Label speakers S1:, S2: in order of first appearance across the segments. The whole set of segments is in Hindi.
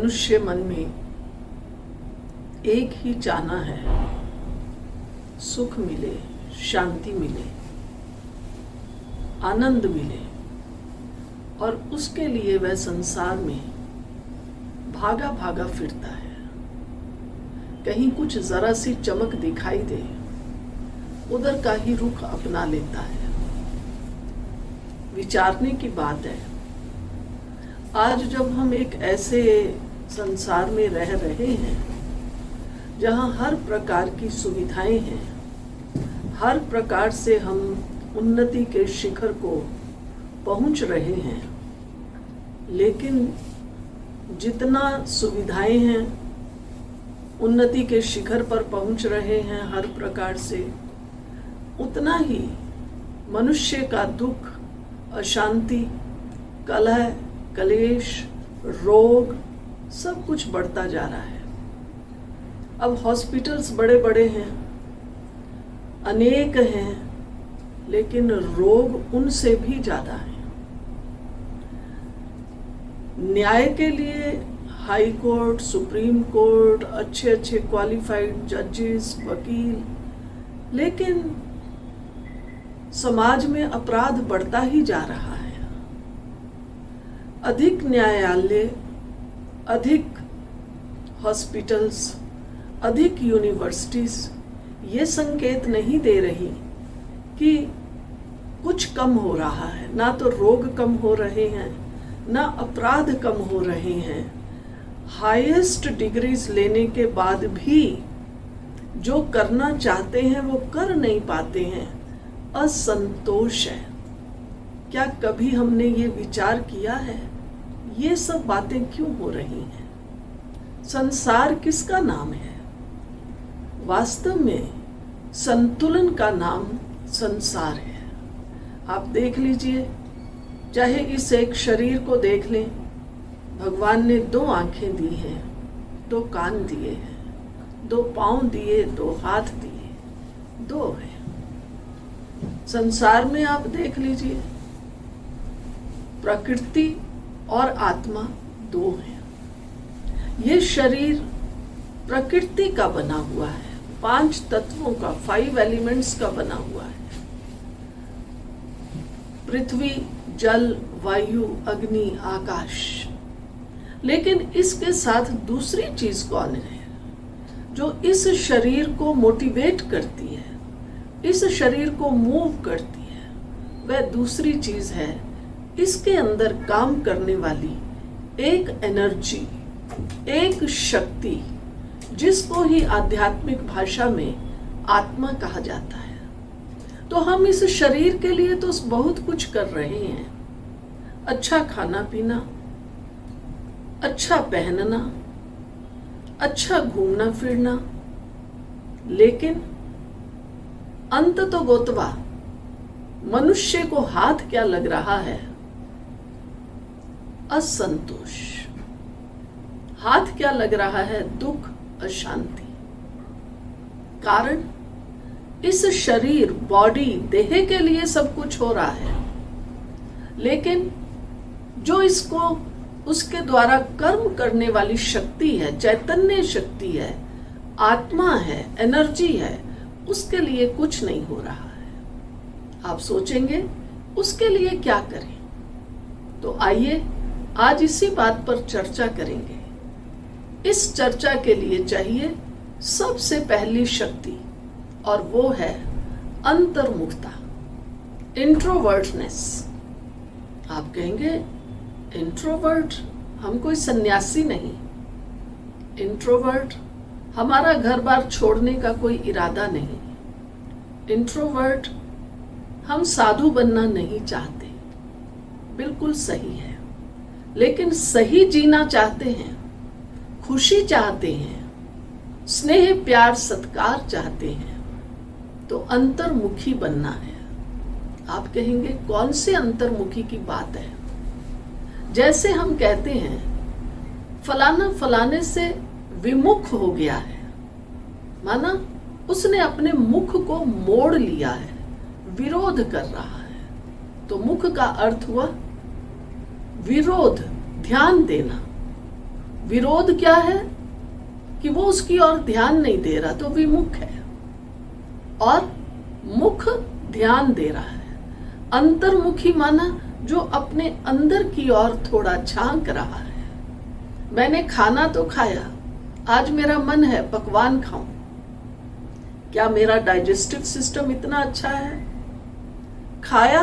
S1: मनुष्य मन में एक ही चाहना है, सुख मिले, शांति मिले, आनंद मिले, और उसके लिए वह संसार में भागा भागा फिरता है। कहीं कुछ जरा सी चमक दिखाई दे, उधर का ही रुख अपना लेता है। विचारने की बात है, आज जब हम एक ऐसे संसार में रह रहे हैं जहां हर प्रकार की सुविधाएं हैं, हर प्रकार से हम उन्नति के शिखर को पहुंच रहे हैं, लेकिन जितना सुविधाएं हैं, उन्नति के शिखर पर पहुंच रहे हैं हर प्रकार से, उतना ही मनुष्य का दुख, अशांति, कलह, कलेश, रोग सब कुछ बढ़ता जा रहा है। अब हॉस्पिटल्स बड़े बड़े हैं, अनेक हैं, लेकिन रोग उनसे भी ज्यादा हैं। न्याय के लिए हाई कोर्ट, सुप्रीम कोर्ट, अच्छे अच्छे क्वालिफाइड जजेस, वकील, लेकिन समाज में अपराध बढ़ता ही जा रहा है। अधिक न्यायालय, अधिक हॉस्पिटल्स, अधिक यूनिवर्सिटीज ये संकेत नहीं दे रही कि कुछ कम हो रहा है। ना तो रोग कम हो रहे हैं, ना अपराध कम हो रहे हैं। हाईएस्ट डिग्रीज लेने के बाद भी जो करना चाहते हैं वो कर नहीं पाते हैं, असंतोष है। क्या कभी हमने ये विचार किया है ये सब बातें क्यों हो रही हैं? संसार किसका नाम है? वास्तव में संतुलन का नाम संसार है। आप देख लीजिए, चाहे इस एक शरीर को देख लें, भगवान ने 2 आंखें दी हैं, 2 कान दिए हैं, 2 पांव दिए, 2 हाथ दिए, 2 है। संसार में आप देख लीजिए, प्रकृति और आत्मा 2 हैं। ये शरीर प्रकृति का बना हुआ है, 5 तत्वों का, 5 एलिमेंट्स का बना हुआ है। पृथ्वी, जल, वायु, अग्नि, आकाश। लेकिन इसके साथ दूसरी चीज कौन है जो इस शरीर को मोटिवेट करती है, इस शरीर को मूव करती है? वह दूसरी चीज है, इसके अंदर काम करने वाली एक एनर्जी, एक शक्ति, जिसको ही आध्यात्मिक भाषा में आत्मा कहा जाता है। तो हम इस शरीर के लिए तो बहुत कुछ कर रहे हैं, अच्छा खाना पीना, अच्छा पहनना, अच्छा घूमना फिरना, लेकिन अंत तो गोतवा मनुष्य को हाथ क्या लग रहा है? असंतोष। हाथ क्या लग रहा है? दुख, अशांति। कारण इस शरीर, बॉडी, देह के लिए सब कुछ हो रहा है, लेकिन जो इसको उसके द्वारा कर्म करने वाली शक्ति है, चैतन्य शक्ति है, आत्मा है, एनर्जी है, उसके लिए कुछ नहीं हो रहा है। आप सोचेंगे उसके लिए क्या करें? तो आइए आज इसी बात पर चर्चा करेंगे। इस चर्चा के लिए चाहिए सबसे पहली शक्ति, और वो है अंतर्मुखता, इंट्रोवर्टनेस। आप कहेंगे इंट्रोवर्ट? हम कोई सन्यासी नहीं। इंट्रोवर्ट हमारा घर बार छोड़ने का कोई इरादा नहीं। इंट्रोवर्ट हम साधु बनना नहीं चाहते, बिल्कुल सही है, लेकिन सही जीना चाहते हैं, खुशी चाहते हैं, स्नेह, प्यार, सत्कार चाहते हैं, तो अंतर्मुखी बनना है। आप कहेंगे कौन से अंतर्मुखी की बात है? जैसे हम कहते हैं फलाना फलाने से विमुख हो गया है, माना उसने अपने मुख को मोड़ लिया है, विरोध कर रहा है। तो मुख का अर्थ हुआ विरोध, ध्यान देना, विरोध क्या है कि वो उसकी ओर ध्यान नहीं दे रहा, तो विमुख है। और मुख ध्यान दे रहा है। अंतर्मुखी माना जो अपने अंदर की ओर थोड़ा झांक रहा है। मैंने खाना तो खाया, आज मेरा मन है पकवान खाऊं। क्या मेरा डाइजेस्टिव सिस्टम इतना अच्छा है? खाया,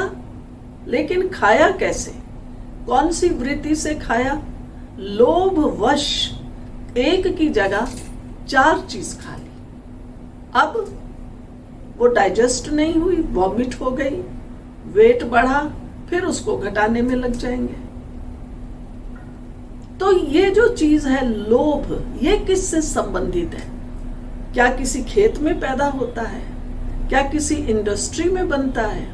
S1: लेकिन खाया कैसे? कौन सी वृत्ति से खाया? लोभवश एक की जगह 4 चीज खा ली। अब वो डाइजेस्ट नहीं हुई, वॉमिट हो गई, वेट बढ़ा, फिर उसको घटाने में लग जाएंगे। तो ये जो चीज है लोभ, ये किससे संबंधित है? क्या किसी खेत में पैदा होता है? क्या किसी इंडस्ट्री में बनता है?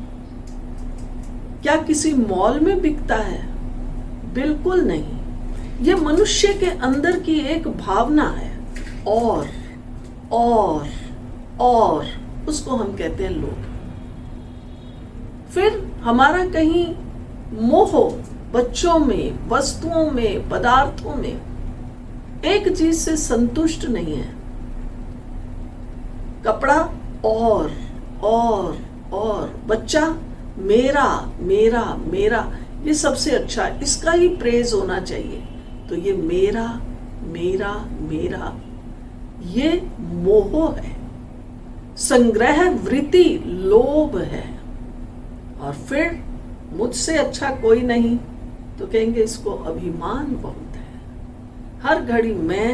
S1: क्या किसी मॉल में बिकता है? बिल्कुल नहीं। ये मनुष्य के अंदर की एक भावना है, और उसको हम कहते हैं लोभ। फिर हमारा कहीं मोह बच्चों में, वस्तुओं में, पदार्थों में एक चीज से संतुष्ट नहीं है। कपड़ा और बच्चा मेरा मेरा मेरा, ये सबसे अच्छा, इसका ही प्रेज होना चाहिए। तो ये मेरा मेरा मेरा, ये मोह है, संग्रह वृत्ति लोभ है। और फिर मुझसे अच्छा कोई नहीं, तो कहेंगे इसको अभिमान बहुत है। हर घड़ी मैं।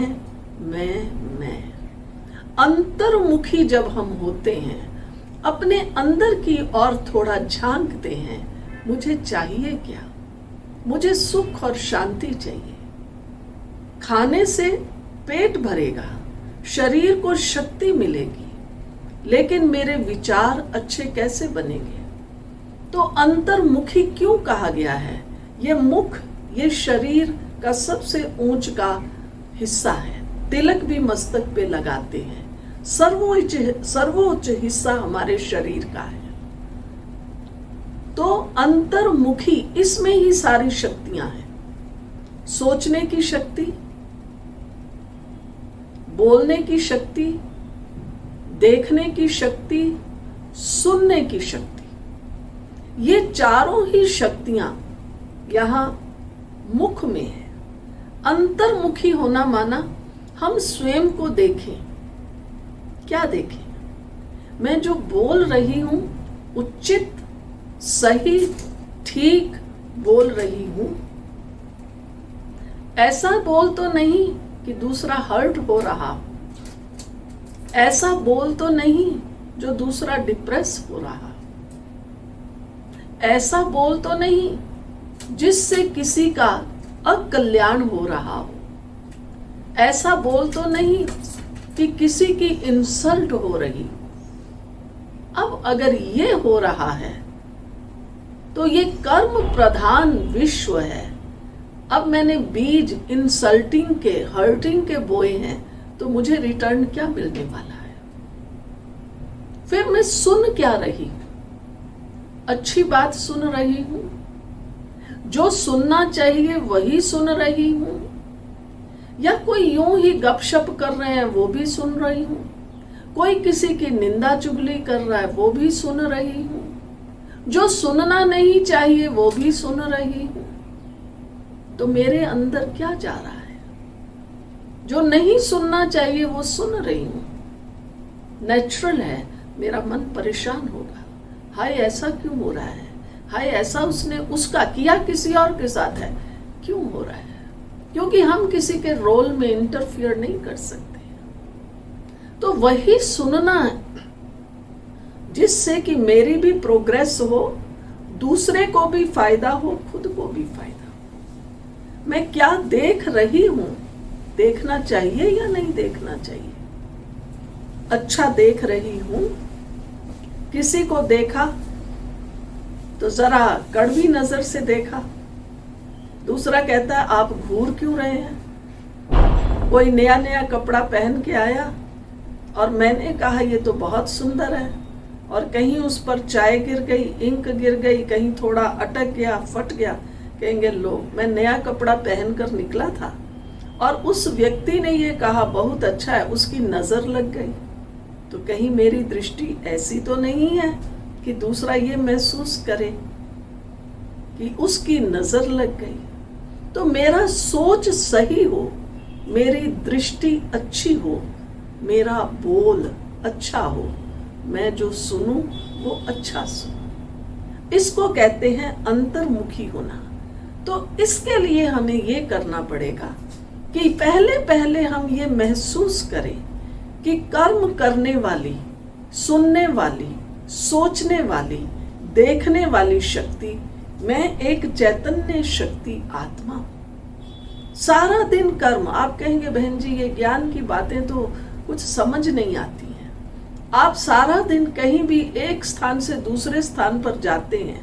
S1: अंतर्मुखी जब हम होते हैं, अपने अंदर की ओर थोड़ा झांकते हैं, मुझे चाहिए क्या? मुझे सुख और शांति चाहिए। खाने से पेट भरेगा, शरीर को शक्ति मिलेगी, लेकिन मेरे विचार अच्छे कैसे बनेंगे? तो अंतर्मुखी क्यों कहा गया है? ये मुख, ये शरीर का सबसे ऊंच का हिस्सा है। तिलक भी मस्तक पे लगाते हैं। सर्वोच्च हिस्सा हमारे शरीर का है। तो अंतर्मुखी, इसमें ही सारी शक्तियां हैं। सोचने की शक्ति, बोलने की शक्ति, देखने की शक्ति, सुनने की शक्ति, ये चारों ही शक्तियां यहां मुख में है। अंतर्मुखी होना माना हम स्वयं को देखें। क्या देखें? मैं जो बोल रही हूं उचित, सही, ठीक बोल रही हूं? ऐसा बोल तो नहीं कि दूसरा हर्ट हो रहा हो। ऐसा बोल तो नहीं जो दूसरा डिप्रेस हो रहा। ऐसा बोल तो नहीं जिससे किसी का अकल्याण हो रहा हो। ऐसा बोल तो नहीं कि किसी की इंसल्ट हो रही हो। अब अगर ये हो रहा है तो ये कर्म प्रधान विश्व है। अब मैंने बीज इंसल्टिंग के, हर्टिंग के बोए हैं, तो मुझे रिटर्न क्या मिलने वाला है? फिर मैं सुन क्या रही हूं? अच्छी बात सुन रही हूं? जो सुनना चाहिए वही सुन रही हूं? या कोई यूं ही गपशप कर रहे हैं वो भी सुन रही हूं? कोई किसी की निंदा चुगली कर रहा है वो भी सुन रही हूं? जो सुनना नहीं चाहिए वो भी सुन रही हूं? तो मेरे अंदर क्या जा रहा है? जो नहीं सुनना चाहिए वो सुन रही हूं। नेचुरल है, मेरा मन परेशान होगा। हाय ऐसा क्यों हो रहा है? हाय ऐसा उसने उसका किया किसी और के साथ है, क्यों हो रहा है? क्योंकि हम किसी के रोल में इंटरफियर नहीं कर सकते। तो वही सुनना है जिससे कि मेरी भी प्रोग्रेस हो, दूसरे को भी फायदा हो, खुद को भी फायदा हो। मैं क्या देख रही हूं? देखना चाहिए या नहीं देखना चाहिए? अच्छा देख रही हूं? किसी को देखा तो जरा कड़वी नजर से देखा, दूसरा कहता है आप घूर क्यों रहे हैं? कोई नया नया कपड़ा पहन के आया और मैंने कहा ये तो बहुत सुंदर है, और कहीं उस पर चाय गिर गई, इंक गिर गई, कहीं थोड़ा अटक गया, फट गया, कहेंगे लो मैं नया कपड़ा पहनकर निकला था और उस व्यक्ति ने ये कहा बहुत अच्छा है, उसकी नजर लग गई, तो कहीं मेरी दृष्टि ऐसी तो नहीं है कि दूसरा ये महसूस करे कि उसकी नजर लग गई। तो मेरा सोच सही हो, मेरी दृष्टि अच्छी हो, मेरा बोल अच्छा हो, मैं जो सुनूं वो अच्छा सुनूं। इसको कहते हैं अंतर्मुखी होना। तो इसके लिए हमें ये करना पड़ेगा कि पहले पहले हम ये महसूस करें कि कर्म करने वाली, सुनने वाली, सोचने वाली, देखने वाली शक्ति मैं एक चैतन्य शक्ति आत्मा हूं। सारा दिन कर्म, आप कहेंगे बहन जी ये ज्ञान की बातें तो कुछ समझ नहीं आती हैं। आप सारा दिन कहीं भी एक स्थान से दूसरे स्थान पर जाते हैं,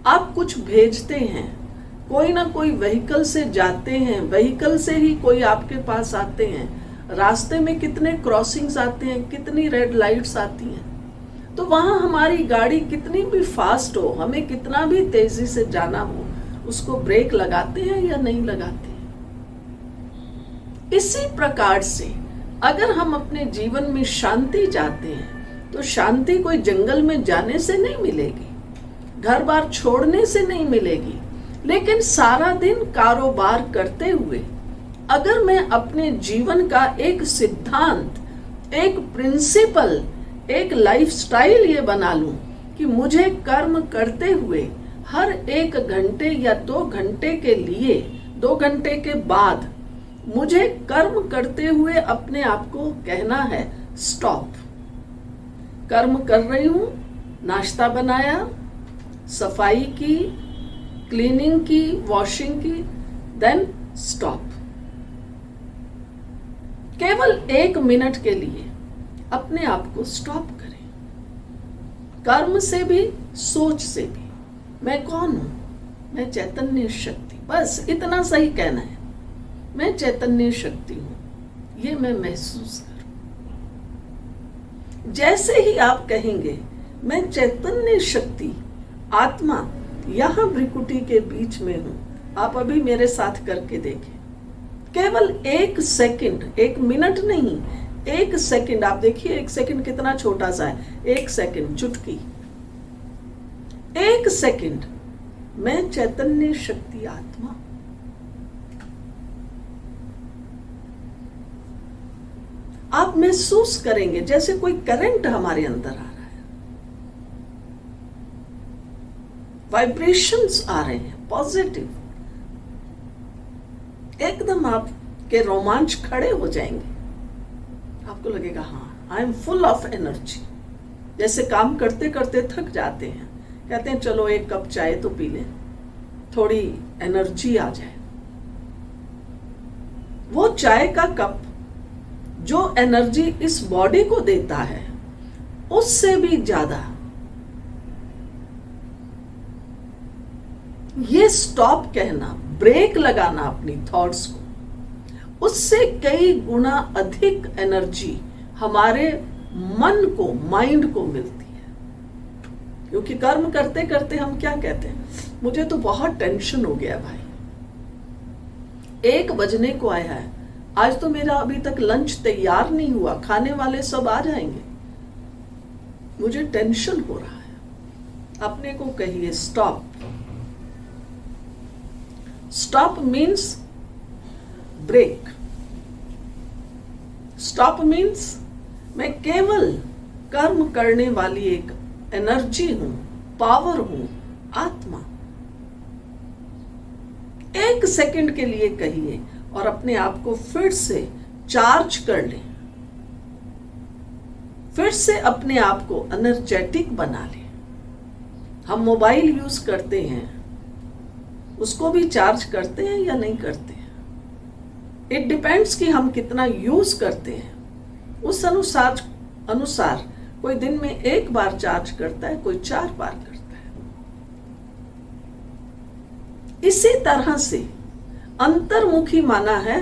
S1: आप कुछ भेजते हैं, कोई ना कोई व्हीकल से जाते हैं, व्हीकल से ही कोई आपके पास आते हैं, रास्ते में कितने क्रॉसिंग्स आते हैं, कितनी रेड लाइट्स आती हैं। तो वहां हमारी गाड़ी कितनी भी फास्ट हो, हमें कितना भी तेजी से जाना हो, उसको ब्रेक लगाते हैं या नहीं लगाते हैं। इसी प्रकार से अगर हम अपने जीवन में शांति चाहते हैं तो शांति कोई जंगल में जाने से नहीं मिलेगी, घर बार छोड़ने से नहीं मिलेगी, लेकिन सारा दिन कारोबार करते हुए अगर मैं अपने जीवन का एक सिद्धांत, एक प्रिंसिपल, एक लाइफस्टाइल ये बना लूं कि मुझे कर्म करते हुए हर 1 घंटे या 2 घंटे के लिए, 2 घंटे के बाद मुझे कर्म करते हुए अपने आप को कहना है स्टॉप। कर्म कर रही हूं, नाश्ता बनाया, सफाई की, क्लीनिंग की, वॉशिंग की, देन स्टॉप। केवल 1 मिनट के लिए अपने आप को स्टॉप करें। कर्म से भी, सोच से भी। मैं कौन हूं? मैं चैतन्य शक्ति। बस इतना सही कहना है, मैं चैतन्य शक्ति हूं, ये मैं महसूस करूं। जैसे ही आप कहेंगे मैं चैतन्य शक्ति आत्मा यहां भ्रिकुटी के बीच में हूं, आप अभी मेरे साथ करके देखें। केवल 1 सेकंड, 1 मिनट नहीं, 1 सेकंड। आप देखिए 1 सेकंड कितना छोटा सा है। 1 सेकंड, चुटकी, 1 सेकंड मैं चैतन्य शक्ति आत्मा। आप महसूस करेंगे जैसे कोई करंट हमारे अंदर आ रहा है, वाइब्रेशंस आ रहे हैं पॉजिटिव। एकदम आपके रोमांच खड़े हो जाएंगे, आपको लगेगा हाँ I am full of energy. जैसे काम करते करते थक जाते हैं, कहते हैं चलो 1 कप चाय तो पी लें, थोड़ी एनर्जी आ जाए। वो चाय का कप जो एनर्जी इस बॉडी को देता है उससे भी ज्यादा ये स्टॉप कहना, ब्रेक लगाना अपनी थॉट्स को, उससे कई गुना अधिक एनर्जी हमारे मन को, माइंड को मिलती है। क्योंकि कर्म करते करते हम क्या कहते हैं, मुझे तो बहुत टेंशन हो गया भाई, 1 बजने को आया है, आज तो मेरा अभी तक लंच तैयार नहीं हुआ, खाने वाले सब आ जाएंगे, मुझे टेंशन हो रहा है। अपने को कहिए stop. Stop means break. Stop means मैं केवल कर्म करने वाली एक एनर्जी हूं, पावर हूं, आत्मा। 1 सेकंड के लिए कहिए और अपने आप को फिर से चार्ज कर लें, फिर से अपने आप को एनर्जेटिक बना लें। हम मोबाइल यूज करते हैं, उसको भी चार्ज करते हैं या नहीं करते हैं। इट डिपेंड्स कि हम कितना यूज करते हैं। उस अनुसार कोई दिन में 1 बार चार्ज करता है, कोई 4 बार करता है। इसी तरह से अंतर्मुखी माना है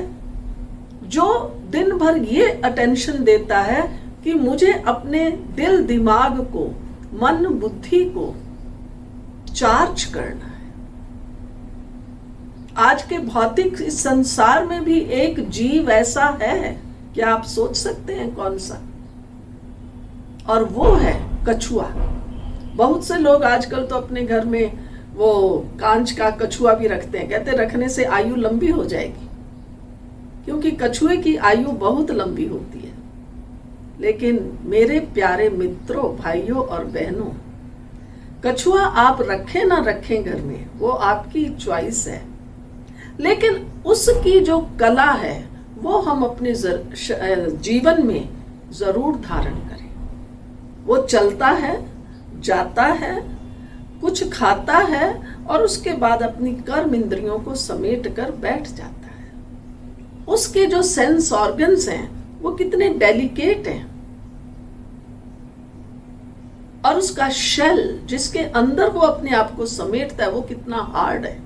S1: जो दिन भर ये अटेंशन देता है कि मुझे अपने दिल दिमाग को, मन बुद्धि को चार्ज करना है। आज के भौतिक इस संसार में भी एक जीव ऐसा है, क्या आप सोच सकते हैं कौन सा? और वो है कछुआ। बहुत से लोग आजकल तो अपने घर में वो कांच का कछुआ भी रखते हैं, कहते रखने से आयु लंबी हो जाएगी, क्योंकि कछुए की आयु बहुत लंबी होती है। लेकिन मेरे प्यारे मित्रों, भाइयों और बहनों, कछुआ आप रखें ना रखें घर में, वो आपकी चॉइस है, लेकिन उसकी जो कला है वो हम अपने जीवन में जरूर धारण करें। वो चलता है, जाता है, कुछ खाता है और उसके बाद अपनी कर्म इंद्रियों को समेट कर बैठ जाता है। उसके जो सेंस ऑर्गन्स हैं वो कितने डेलिकेट हैं, और उसका शेल जिसके अंदर वो अपने आप को समेटता है वो कितना हार्ड है।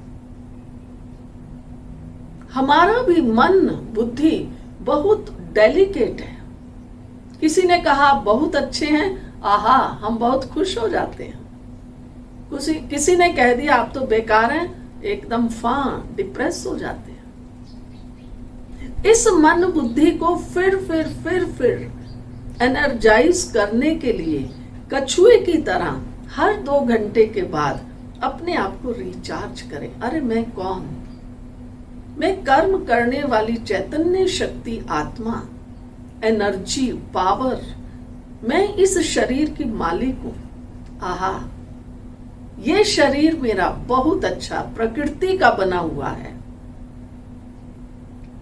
S1: हमारा भी मन बुद्धि बहुत डेलिकेट है। किसी ने कहा आप बहुत अच्छे हैं, आहा, हम बहुत खुश हो जाते हैं। किसी ने कह दिया आप तो बेकार हैं, एकदम डिप्रेस हो जाते हैं। इस मन बुद्धि को फिर एनर्जाइज करने के लिए कछुए की तरह हर 2 घंटे के बाद अपने आप को रिचार्ज करें। अरे मैं कौन? मैं कर्म करने वाली चैतन्य शक्ति, आत्मा, एनर्जी, पावर। मैं इस शरीर की मालिक हूं। आहा, ये शरीर मेरा बहुत अच्छा प्रकृति का बना हुआ है।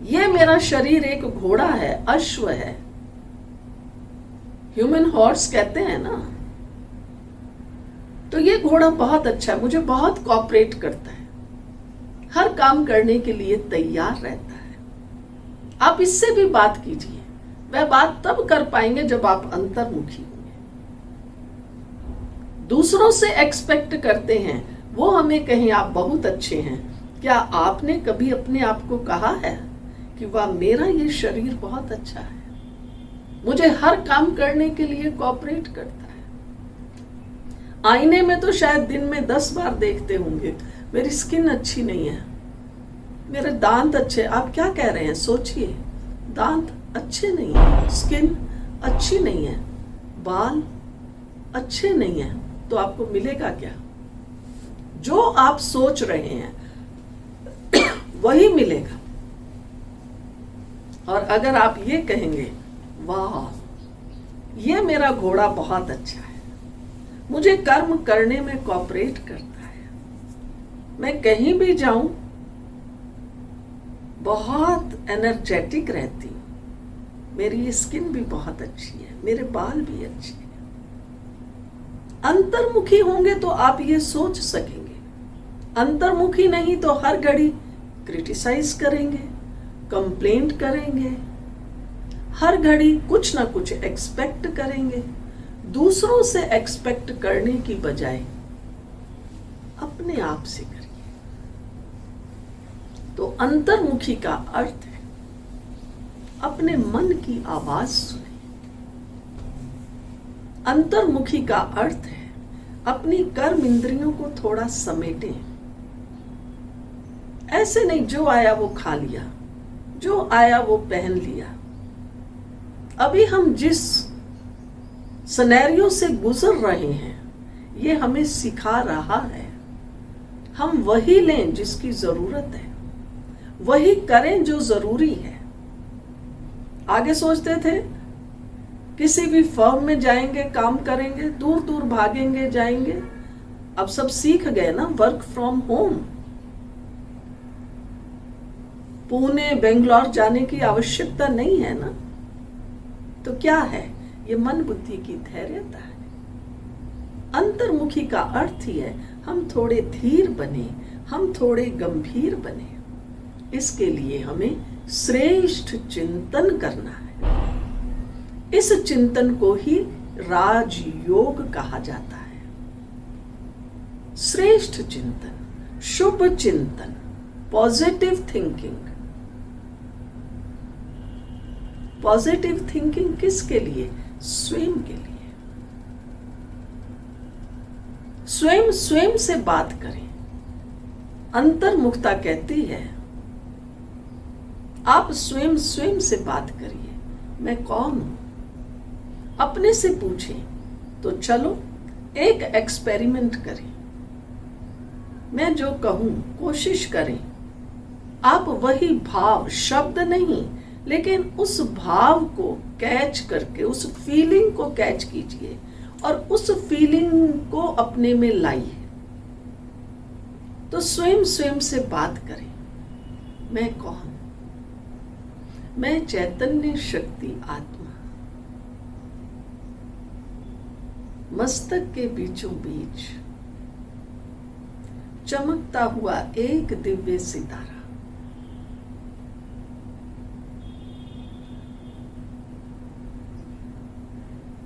S1: ये मेरा शरीर एक घोड़ा है, अश्व है, ह्यूमन हॉर्स कहते हैं ना। तो ये घोड़ा बहुत अच्छा है, मुझे बहुत कोऑपरेट करता है, हर काम करने के लिए तैयार रहता है। आप इससे भी बात कीजिए। वह बात तब कर पाएंगे जब आप अंतर्मुखी होंगे। दूसरों से एक्सपेक्ट करते हैं वो हमें कहें आप बहुत अच्छे हैं। क्या आपने कभी अपने आप को कहा है कि वाह, मेरा ये शरीर बहुत अच्छा है, मुझे हर काम करने के लिए कोऑपरेट करता है। आईने में तो शायद दिन में 10 बार देखते होंगे, मेरी स्किन अच्छी नहीं है, मेरे दांत अच्छे। आप क्या कह रहे हैं? सोचिए, दांत अच्छे नहीं है, स्किन अच्छी नहीं है, बाल अच्छे नहीं है, तो आपको मिलेगा क्या? जो आप सोच रहे हैं वही मिलेगा। और अगर आप ये कहेंगे वाह, ये मेरा घोड़ा बहुत अच्छा है, मुझे कर्म करने में कोऑपरेट करता है, मैं कहीं भी जाऊं बहुत एनर्जेटिक रहती हूं, मेरी स्किन भी बहुत अच्छी है, मेरे बाल भी अच्छे हैं। अंतर्मुखी होंगे तो आप ये सोच सकेंगे। अंतर्मुखी नहीं तो हर घड़ी क्रिटिसाइज करेंगे, कंप्लेंट करेंगे, हर घड़ी कुछ ना कुछ एक्सपेक्ट करेंगे। दूसरों से एक्सपेक्ट करने की बजाय अपने आप से करिए। तो अंतर्मुखी का अर्थ है अपने मन की आवाज सुने। अंतर्मुखी का अर्थ है अपनी कर्म इंद्रियों को थोड़ा समेटें। ऐसे नहीं जो आया वो खा लिया, जो आया वो पहन लिया। अभी हम जिस सिनेरियो से गुजर रहे हैं ये हमें सिखा रहा है, हम वही लें जिसकी जरूरत है, वही करें जो जरूरी है। आगे सोचते थे किसी भी फर्म में जाएंगे, काम करेंगे, दूर दूर भागेंगे, जाएंगे। अब सब सीख गए ना, work from home. Pune, Bangalore जाने की आवश्यकता नहीं है ना। तो क्या है? ये मन बुद्धि की धैर्यता है। अंतर्मुखी का अर्थ ही है हम थोड़े धीर बने, हम थोड़े गंभीर बने। इसके लिए हमें श्रेष्ठ चिंतन करना है। इस चिंतन को ही राजयोग कहा जाता है। श्रेष्ठ चिंतन, शुभ चिंतन, पॉजिटिव थिंकिंग। पॉजिटिव थिंकिंग किसके लिए? स्वयं के लिए। स्वयं से बात करें। अंतर्मुखता कहती है आप स्वयं स्वयं से बात करिए, मैं कौन हूं, अपने से पूछें। तो चलो एक एक्सपेरिमेंट करें, मैं जो कहूं कोशिश करें, आप वही भाव, शब्द नहीं लेकिन उस भाव को कैच करके उस फीलिंग को कैच कीजिए और उस फीलिंग को अपने में लाइए। तो स्वयं स्वयं से बात करें, मैं कौन, मैं चैतन्य शक्ति आत्मा, मस्तक के बीचों बीच चमकता हुआ एक दिव्य सितारा।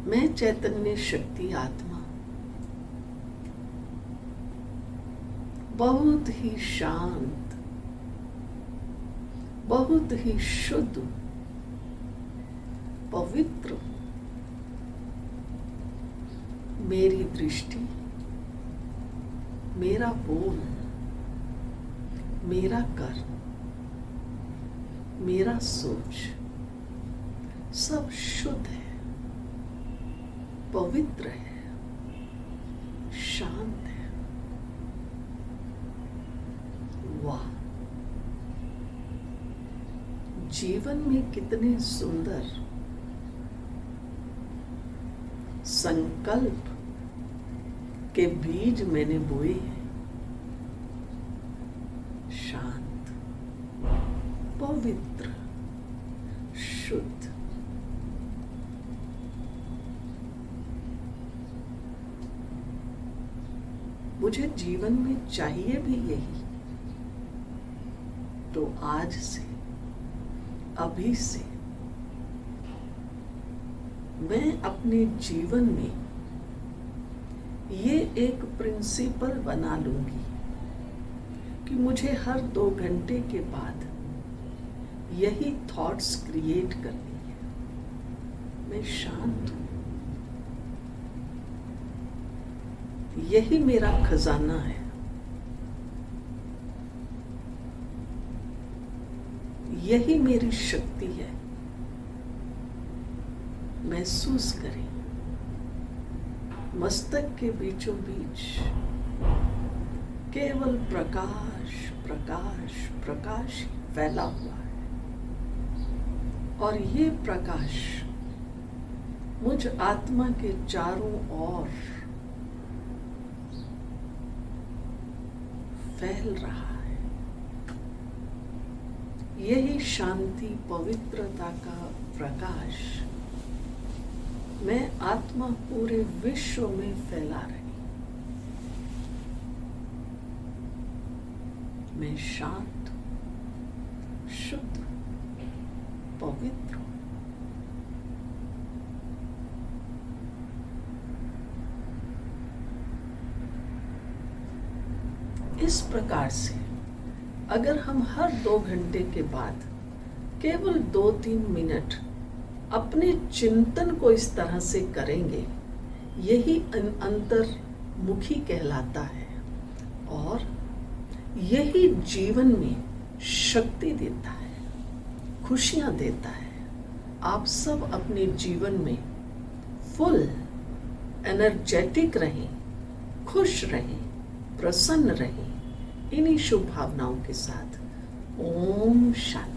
S1: मैं चैतन्य शक्ति आत्मा बहुत ही शांत, बहुत ही शुद्ध, पवित्र। मेरी दृष्टि, मेरा बोल, मेरा कर्म, मेरा सोच सब शुद्ध है, पवित्र है, शांत है। वाह, जीवन में कितने सुंदर संकल्प के बीज मैंने बोए हैं। शांत, पवित्र, शुद्ध। मुझे जीवन में चाहिए भी यही। तो आज से, अभी से मैं अपने जीवन में ये एक प्रिंसिपल बना लूंगी कि मुझे हर 2 घंटे के बाद यही थॉट्स क्रिएट करनी है। मैं शांत हूं, यही मेरा खजाना है। यही मेरी शक्ति है। महसूस करें, मस्तक के बीचों बीच केवल प्रकाश, प्रकाश, प्रकाश फैला हुआ है और ये प्रकाश मुझ आत्मा के चारों ओर फैल रहा है। यही शांति, पवित्रता का प्रकाश मैं आत्मा पूरे विश्व में फैला रही। मैं शांत, शुद्ध, पवित्र। इस प्रकार से अगर हम हर 2 घंटे के बाद केवल 2-3 मिनट अपने चिंतन को इस तरह से करेंगे, यही अंतर्मुखी कहलाता है और यही जीवन में शक्ति देता है, खुशियां देता है। आप सब अपने जीवन में फुल एनर्जेटिक रहें, खुश रहें, प्रसन्न रहें। इन्हीं शुभ भावनाओं के साथ ओम शांति।